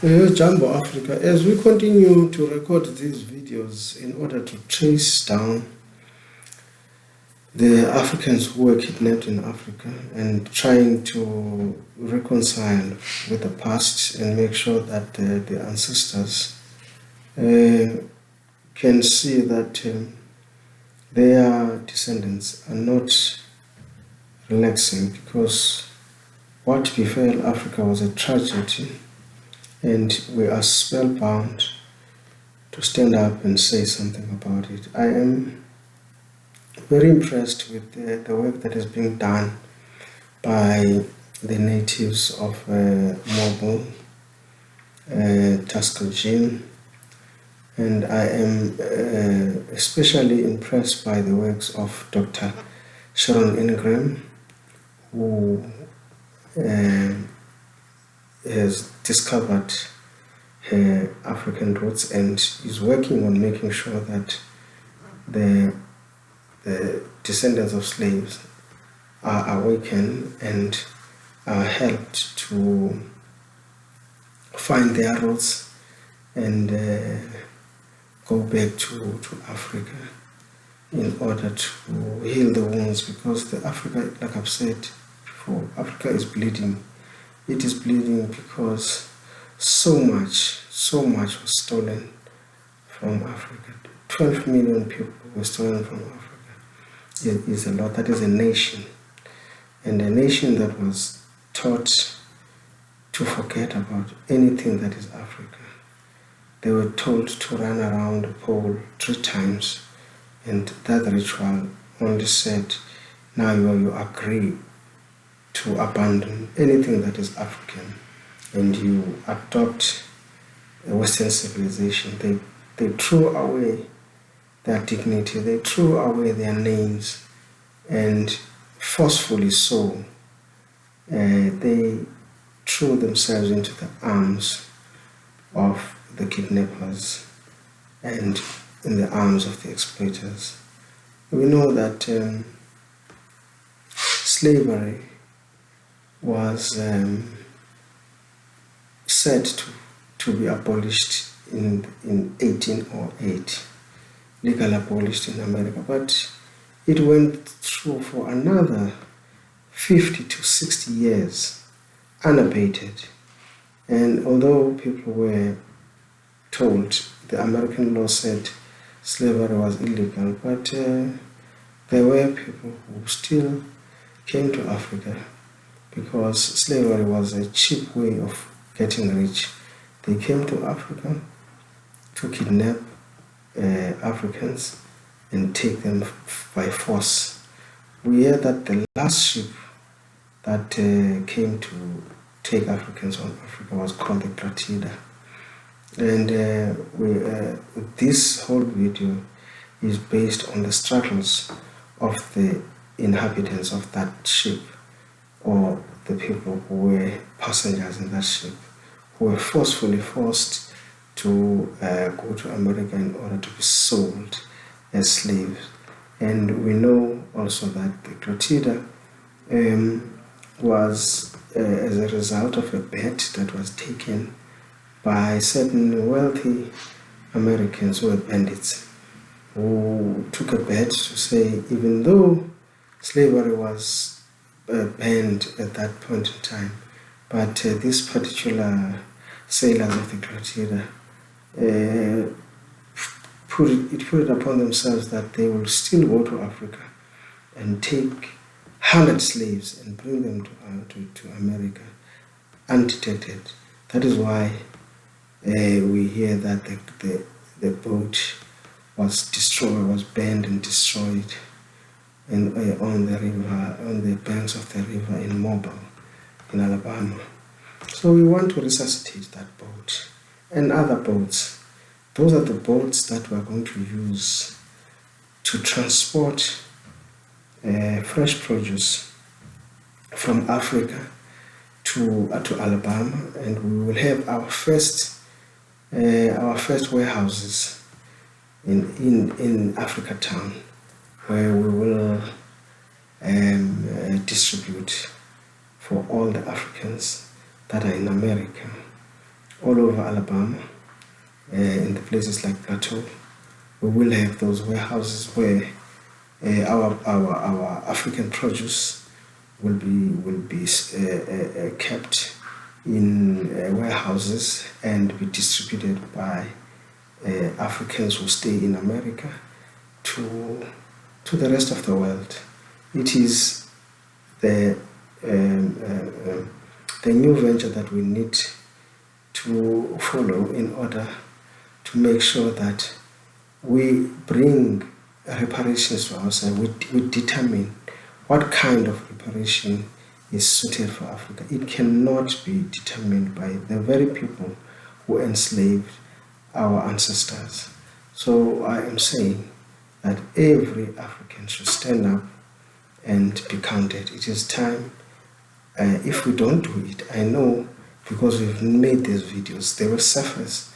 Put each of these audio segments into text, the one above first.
Jumbo Africa, as we continue to record these videos in order to trace down the Africans who were kidnapped in Africa and trying to reconcile with the past and make sure that the ancestors can see that their descendants are not relaxing, because what befell Africa was a tragedy, and we are spellbound to stand up and say something about it. I am very impressed with the work that is being done by the natives of Mobile, Tuskegee, and I am especially impressed by the works of Dr. Sharon Ingram, who has discovered her African roots and is working on making sure that the descendants of slaves are awakened and are helped to find their roots and go back to Africa in order to heal the wounds, because the Africa, like I've said before, Africa is bleeding. It is bleeding because so much was stolen from Africa. 12 million people were stolen from Africa. It is a lot. That is a nation. And a nation that was taught to forget about anything that is Africa. They were told to run around the pole 3 times, and that ritual only said, now you agree to abandon anything that is African and you adopt a Western civilization. They threw away their dignity, they threw away their names, and forcefully so, they threw themselves into the arms of the kidnappers and in the arms of the exploiters. We know that slavery was said to be abolished in 1808, legally abolished in America, but it went through for another 50 to 60 years unabated. And although people were told, the American law said slavery was illegal, but there were people who still came to Africa because slavery was a cheap way of getting rich. They came to Africa to kidnap Africans and take them by force. We hear that the last ship that came to take Africans on Africa was called the Clotilda. And this whole video is based on the struggles of the inhabitants of that ship, or the people who were passengers in that ship, who were forcefully forced to go to America in order to be sold as slaves. And we know also that the Clotilda was as a result of a bet that was taken by certain wealthy Americans who were bandits, who took a bet to say, even though slavery was banned at that point in time, but these particular sailors of the Clotilda put it upon themselves that they will still go to Africa and take 100 slaves and bring them to America undetected. That is why we hear that the boat was destroyed, was burned and destroyed on the river, on the banks of the river in Mobile, in Alabama. So we want to resuscitate that boat and other boats. Those are the boats that we are going to use to transport fresh produce from Africa to Alabama, and we will have our first warehouses in Africa Town, where we will distribute for all the Africans that are in America. all over Alabama, in the places like Plateau. We will have those warehouses where our African produce will be kept in warehouses and be distributed by Africans who stay in America to the rest of the world. It is the new venture that we need to follow in order to make sure that we bring reparations to ourselves. We determine what kind of reparation is suited for Africa. It cannot be determined by the very people who enslaved our ancestors. So I am saying that every African should stand up and be counted. It is time. If we don't do it, I know, because we've made these videos, they will surface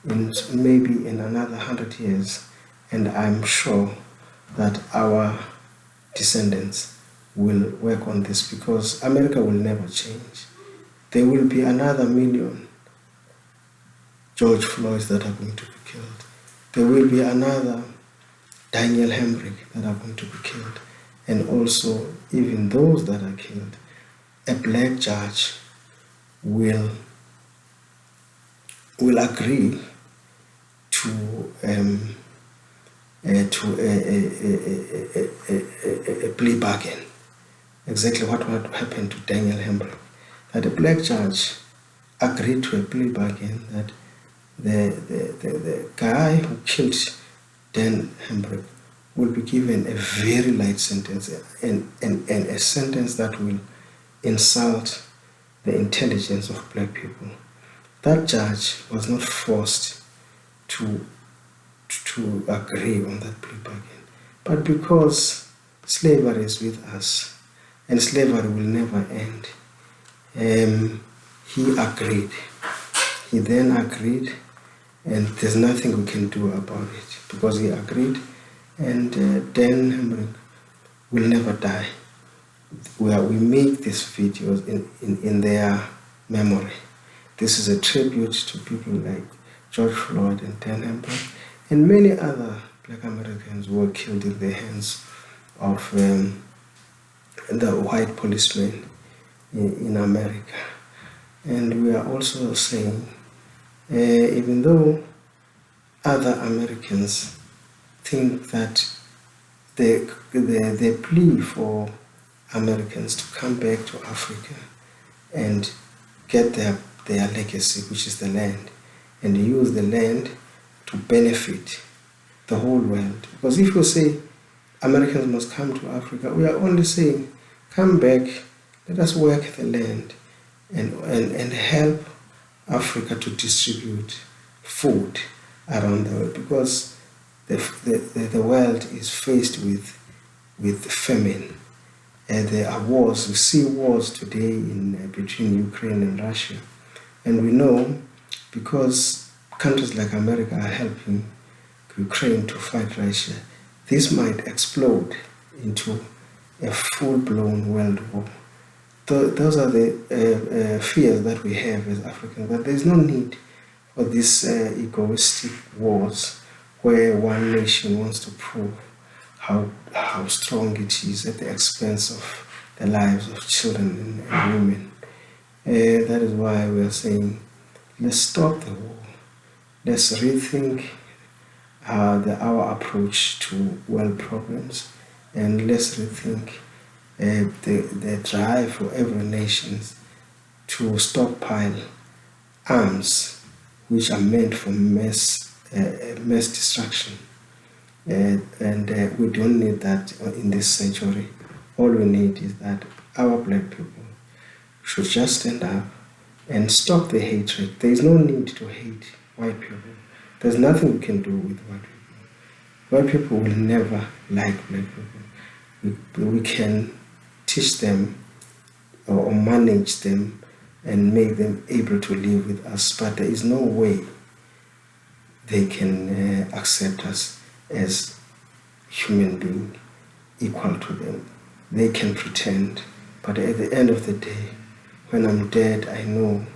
maybe in another 100 years, and I'm sure that our descendants will work on this, because America will never change. There will be another million George Floyds that are going to be killed. There will be another Daniel Hembrick that are going to be killed. And also, even those that are killed, a black judge will agree to a plea bargain. Exactly what happened to Daniel Hembrick. That a black judge agreed to a plea bargain that the guy who killed Dan Hembrick will be given a very light sentence, and a sentence that will insult the intelligence of black people. That judge was not forced to agree on that plea bargain, but because slavery is with us and slavery will never end, he agreed. He then agreed, and there's nothing we can do about it because he agreed, and Dan Hembrick will never die. We make these videos in their memory. This is a tribute to people like George Floyd and Dan Hembrick and many other black Americans who were killed in the hands of the white policemen in America. And we are also saying, even though other Americans think that the plea for Americans to come back to Africa and get their legacy, which is the land, and use the land to benefit the whole world. Because if you say Americans must come to Africa, we are only saying, come back, let us work the land and help Africa to distribute food around the world, because the world is faced with famine. There are wars. We see wars today between Ukraine and Russia. And we know, because countries like America are helping Ukraine to fight Russia, this might explode into a full-blown world war. Those are the fears that we have as Africans, but there's no need for these egoistic wars where one nation wants to prove how strong it is at the expense of the lives of children and women. That is why we are saying, let's stop the war. Let's rethink our approach to world problems, and let's rethink the drive for every nation to stockpile arms which are meant for mass destruction. And we don't need that in this century. All we need is that our black people should just stand up and stop the hatred. There is no need to hate white people. There's nothing we can do with white people. White people will never like black people. We can teach them or manage them and make them able to live with us, but there is no way they can accept us as human beings equal to them. They can pretend, but at the end of the day, when I'm dead, I know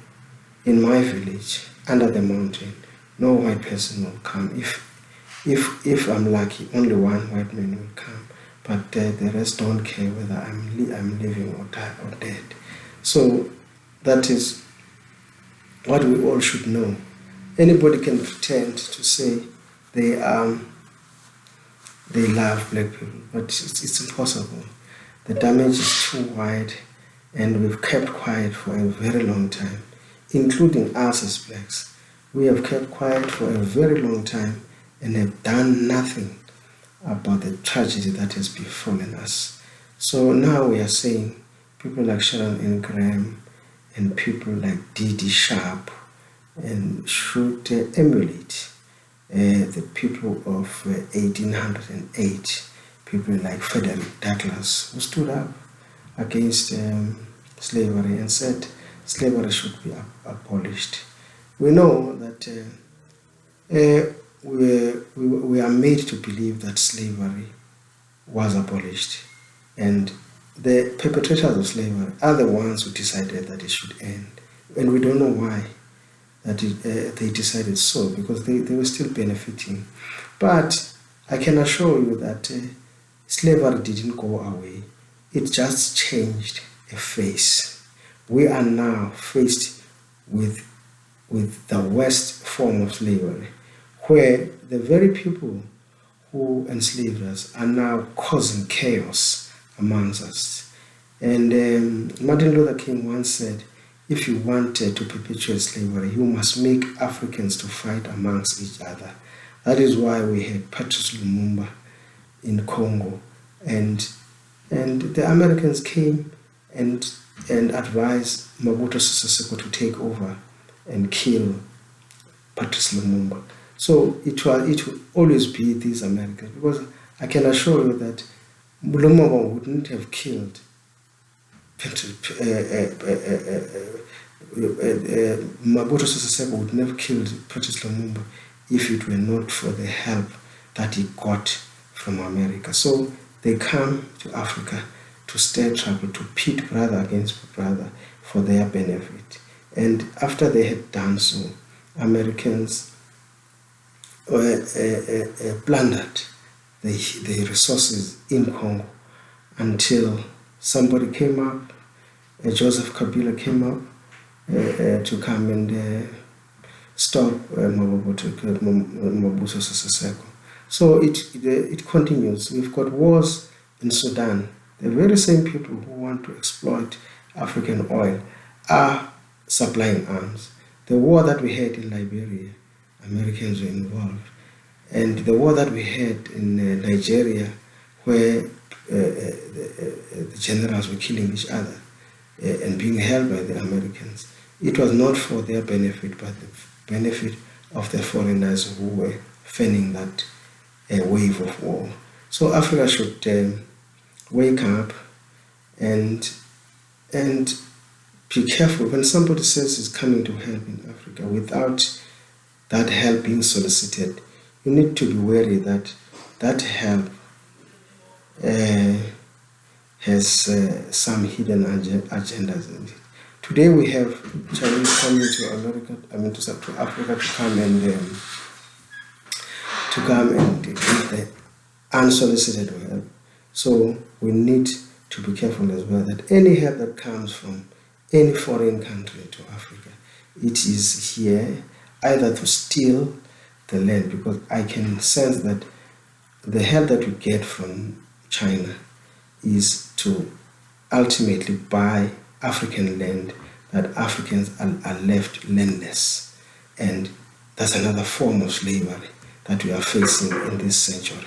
in my village under the mountain, no white person will come. If I'm lucky, only one white man will come, but the rest don't care whether I'm living or dead. So that is what we all should know. Anybody can pretend to say they love black people, but it's impossible. The damage is too wide, and we've kept quiet for a very long time, including us as blacks. We have kept quiet for a very long time and have done nothing about the tragedy that has befallen us. So now we are saying people like Sharon N. Graham and people like D.D. Sharp and should emulate the people of 1808, people like Frederick Douglass, who stood up against slavery and said slavery should be abolished. We know that we are made to believe that slavery was abolished, and the perpetrators of slavery are the ones who decided that it should end, and we don't know why that they decided so, because they were still benefiting. But I can assure you that slavery didn't go away. It just changed a face. We are now faced with the worst form of slavery, where the very people who enslaved us are now causing chaos amongst us. And Martin Luther King once said, if you want to perpetuate slavery, you must make Africans to fight amongst each other. That is why we had Patrice Lumumba in Congo, and the Americans came and advised Mobutu Sese Seko to take over and kill Patrice Lumumba. So it will always be these Americans, because I can assure you that Lumumba wouldn't have killed Mobutu Sese Seko would never killed Patrice Lumumba if it were not for the help that he got from America. So they come to Africa to stir trouble, to pit brother against brother for their benefit. And after they had done so, Americans plundered the resources in Congo until somebody came up, Joseph Kabila came up to come and stop Mobutu Sese Seko. So it continues. We've got wars in Sudan. The very same people who want to exploit African oil are supplying arms. The war that we had in Liberia, Americans were involved. And the war that we had in Nigeria, where the generals were killing each other and being held by the Americans, it was not for their benefit, but the benefit of the foreigners who were fanning that wave of war. So Africa should wake up and be careful when somebody says it's coming to help in Africa without that help being solicited. You need to be wary that that help has some hidden agendas in it. Today we have Chinese coming to America, to Africa to come and give the unsolicited help. So we need to be careful as well that any help that comes from any foreign country to Africa, it is here either to steal the land, because I can sense that the help that we get from China is to ultimately buy African land, that Africans are left landless. And that's another form of slavery that we are facing in this century.